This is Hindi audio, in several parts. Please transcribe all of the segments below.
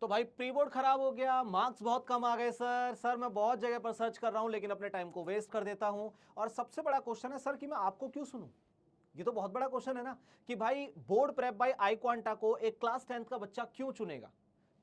तो भाई प्री बोर्ड खराब हो गया, मार्क्स बहुत कम आ गए सर मैं बहुत जगह पर सर्च कर रहा हूं लेकिन अपने टाइम को वेस्ट कर देता हूं। और सबसे बड़ा क्वेश्चन है सर कि मैं आपको क्यों सुनूं। ये तो बहुत बड़ा क्वेश्चन है ना कि भाई बोर्ड प्रेप बाय आई क्वांटा को एक क्लास 10th का बच्चा क्यों चुनेगा,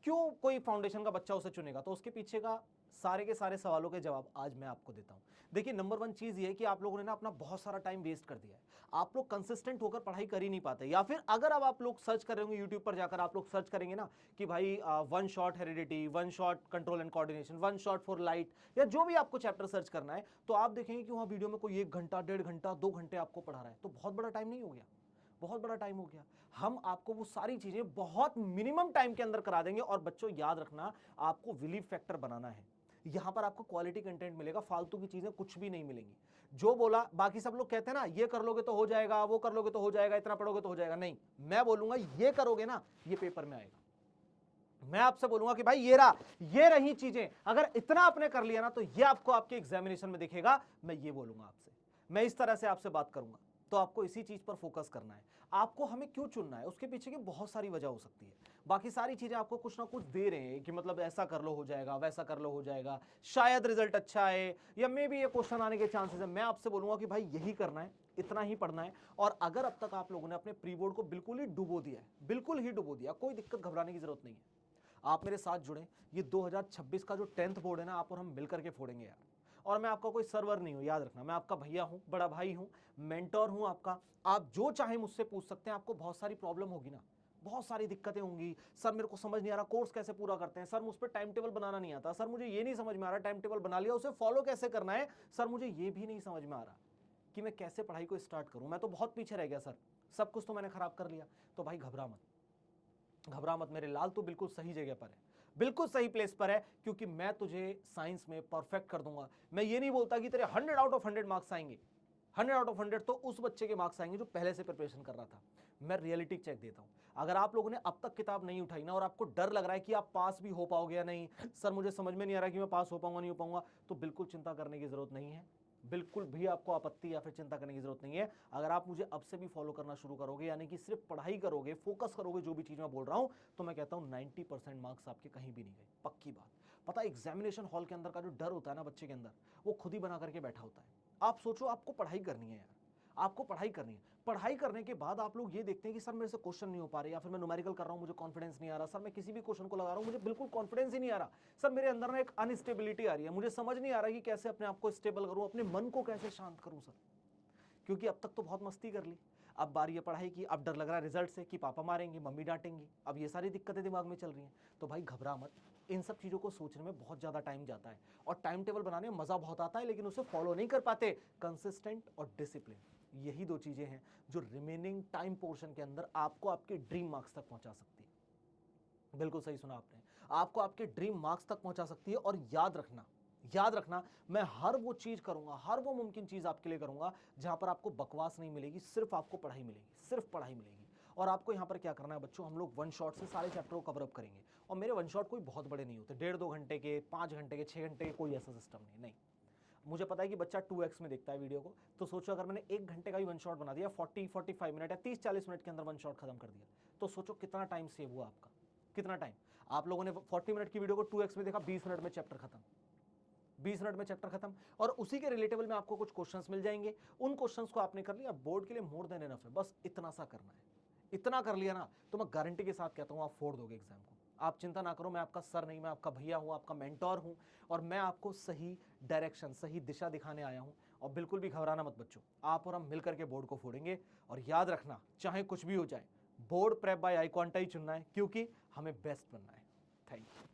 क्यों कोई फाउंडेशन का बच्चा उसे चुनेगा। तो उसके पीछे का सारे के सारे सवालों के जवाब आज मैं आपको देता हूं। देखिए नंबर वन चीज ये है कि आप लोगों ने ना अपना बहुत सारा टाइम वेस्ट कर दिया है। आप लोग कंसिस्टेंट होकर पढ़ाई कर ही नहीं पाते, या फिर अगर अब आप लोग सर्च कर रहे होंगे यूट्यूब पर जाकर, आप लोग सर्च करेंगे ना कि भाई one shot heredity, one shot control and coordination, one shot for light, या जो भी आपको चैप्टर सर्च करना है, तो आप देखेंगे कि वहां वीडियो में कोई 1 घंटा 1.5 घंटा 2 घंटे आपको पढ़ा रहा है। तो बहुत बड़ा टाइम नहीं हो गया, बहुत बड़ा टाइम हो गया। हम आपको वो सारी चीजें बहुत मिनिमम टाइम के अंदर करा देंगे। और बच्चों याद रखना, आपको बिलीव फैक्टर बनाना है। यहां पर आपको क्वालिटी कंटेंट मिलेगा, फालतू की चीजें कुछ भी नहीं मिलेंगी। जो बोला बाकी सब लोग कहते हैं ना, ये कर लोगे तो हो जाएगा, वो कर लोगे तो हो जाएगा, इतना पढ़ोगे तो हो जाएगा, नहीं, मैं बोलूंगा ये करोगे ना, ये पेपर में आएगा। मैं आपसे बोलूंगा कि भाई ये रही चीजें, अगर इतना आपने कर लिया ना तो ये आपको आपके एग्जामिनेशन में दिखेगा। मैं ये बोलूंगा आपसे, मैं इस तरह से आपसे बात करूंगा। तो आपको इसी चीज पर फोकस करना है। आपको हमें क्यों चुनना है, उसके पीछे की बहुत सारी वजह हो सकती है। बाकी सारी चीजें आपको कुछ ना कुछ दे रहे हैं कि मतलब ऐसा कर लो हो जाएगा, वैसा कर लो हो जाएगा, शायद रिजल्ट अच्छा है, या मे भी ये क्वेश्चन आने के चांसेस है। मैं आपसे बोलूंगा कि भाई यही करना है, इतना ही पढ़ना है। और अगर अब तक आप लोगों ने अपने प्री बोर्ड को बिल्कुल ही डुबो दिया है, बिल्कुल ही डुबो दिया, कोई दिक्कत घबराने की जरूरत नहीं है। आप मेरे साथ जुड़े, ये 2026 का जो 10th बोर्ड है ना, आप और हम मिलकर के फोड़ेंगे यार। और मैं आपका कोई सर्वर नहीं हूं, याद रखना, मैं आपका भैया हूं, बड़ा भाई हूं, मेंटोर हूं आपका। आप जो चाहे मुझसे पूछ सकते हैं। आपको बहुत सारी प्रॉब्लम होगी ना, बहुत सारी दिक्कतें होंगी। सर मेरे को समझ नहीं आ रहा कोर्स कैसे पूरा करते हैं, सर मुझ पर टाइम टेबल बनाना नहीं आता, सर मुझे ये नहीं समझ में आ रहा टाइम टेबल बना लिया उसे फॉलो कैसे करना है, सर मुझे ये भी नहीं समझ में आ रहा कि मैं कैसे पढ़ाई को स्टार्ट करूं, मैं तो बहुत पीछे रह गया सर, सब कुछ तो मैंने खराब कर लिया। तो भाई घबरा मत, घबरा मत मेरे लाल, तो बिल्कुल सही जगह पर है, बिल्कुल सही प्लेस पर है। क्योंकि मैं तुझे साइंस में परफेक्ट कर दूंगा। मैं ये नहीं बोलता कि तेरे 100 आउट ऑफ 100 मार्क्स आएंगे, 100 आउट ऑफ 100 तो उस बच्चे के मार्क्स आएंगे जो पहले से प्रिपरेशन कर रहा था। मैं रियलिटी चेक देता हूं। अगर आप लोगों ने अब तक किताब नहीं उठाई ना, और आपको डर लग रहा है कि आप पास भी हो पाओगे या नहीं, सर मुझे समझ में नहीं आ रहा कि मैं पास हो पाऊंगा नहीं हो पाऊंगा, तो बिल्कुल चिंता करने की जरूरत नहीं है। बिल्कुल भी आपको आपत्ति या फिर चिंता करने की जरूरत नहीं है। अगर आप मुझे अब से भी फॉलो करना शुरू करोगे, यानी कि सिर्फ पढ़ाई करोगे, फोकस करोगे जो भी चीज मैं बोल रहा हूं, तो मैं कहता हूं 90% मार्क्स आपके कहीं भी नहीं गए, पक्की बात। पता है एग्जामिनेशन हॉल के अंदर का जो डर होता है ना बच्चे के अंदर, वो खुद ही बना करके बैठा होता है। आप सोचो, आपको पढ़ाई करनी है यार, आपको पढ़ाई करनी है। पढ़ाई करने के बाद आप लोग ये देखते हैं कि सर मेरे से क्वेश्चन नहीं हो पा रहे, या फिर मैं न्यूमेरिकल कर रहा हूं मुझे कॉन्फिडेंस नहीं आ रहा, सर मैं किसी भी क्वेश्चन को लगा रहा हूं मुझे बिल्कुल कॉन्फिडेंस ही नहीं आ रहा, सर मेरे अंदर ना एक अनस्टेबिलिटी आ रही है, मुझे समझ नहीं आ रहा कि कैसे अपने आप को स्टेबल करूं, अपने मन को कैसे शांत करूं सर। क्योंकि अब तक तो बहुत मस्ती कर ली, अब बारी है पढ़ाई की, अब डर लग रहा है रिजल्ट से कि पापा मारेंगे, मम्मी डांटेंगी, अब ये सारी दिक्कतें दिमाग में चल रही हैं। तो भाई घबरा मत, इन सब चीज़ों को सोचने में बहुत ज़्यादा टाइम जाता है, और टाइम टेबल बनाने में मज़ा बहुत आता है, लेकिन उसे फॉलो नहीं कर पाते। कंसिस्टेंट और डिसिप्लिन, यही दो चीज़ें हैं जो रिमेनिंग टाइम पोर्शन के अंदर आपको आपके ड्रीम मार्क्स तक पहुंचा सकती है। बिल्कुल सही सुना आपने, आपको आपके ड्रीम मार्क्स तक पहुंचा सकती है। और याद रखना, याद रखना, मैं हर वो चीज करूंगा, हर वो मुमकिन चीज आपके लिए करूंगा जहां पर आपको बकवास नहीं मिलेगी, सिर्फ आपको पढ़ाई मिलेगी, सिर्फ पढ़ाई मिलेगी। और आपको यहां पर क्या करना है बच्चों, हम लोग वन शॉट से सारे चैप्टर को कवर अप करेंगे। और मेरे वन शॉट कोई बहुत बड़े नहीं होते, 1.5-2 घंटे के, 5 घंटे के, 6 घंटे के, कोई ऐसा सिस्टम नहीं। नहीं, मुझे पता है कि बच्चा 2x में देखता है वीडियो को, तो सोचो अगर मैंने 1 घंटे का भी वन शॉट बना दिया, 40-45 मिनट या 30-40 मिनट के अंदर वन शॉट खत्म कर दिया, तो सोचो कितना टाइम सेव हुआ आपका, कितना टाइम। आप लोगों ने 40 मिनट की वीडियो को 2x में देखा, 20 मिनट में चैप्टर खत्म, 20 मिनट में चैप्टर खत्म। और उसी के रिलेटेबल में आपको कुछ क्वेश्चंस मिल जाएंगे, उन क्वेश्चंस को आपने कर लिया, बोर्ड के लिए मोर देन एनफ है। बस इतना सा करना है, इतना कर लिया ना, तो मैं गारंटी के साथ कहता हूं आप फोड़ दोगे एग्जाम को। आप चिंता ना करो, मैं आपका सर नहीं, मैं आपका भैया हूं, आपका मेंटोर हूं, और मैं आपको सही डायरेक्शन, सही दिशा दिखाने आया हूं। और बिल्कुल भी घबराना मत बच्चों, आप और हम मिलकर के बोर्ड को फोड़ेंगे। और याद रखना, चाहे कुछ भी हो जाए, बोर्ड प्रेप बाय आई क्वांटा ही चुनना है, क्योंकि हमें बेस्ट बनना है। Thank you.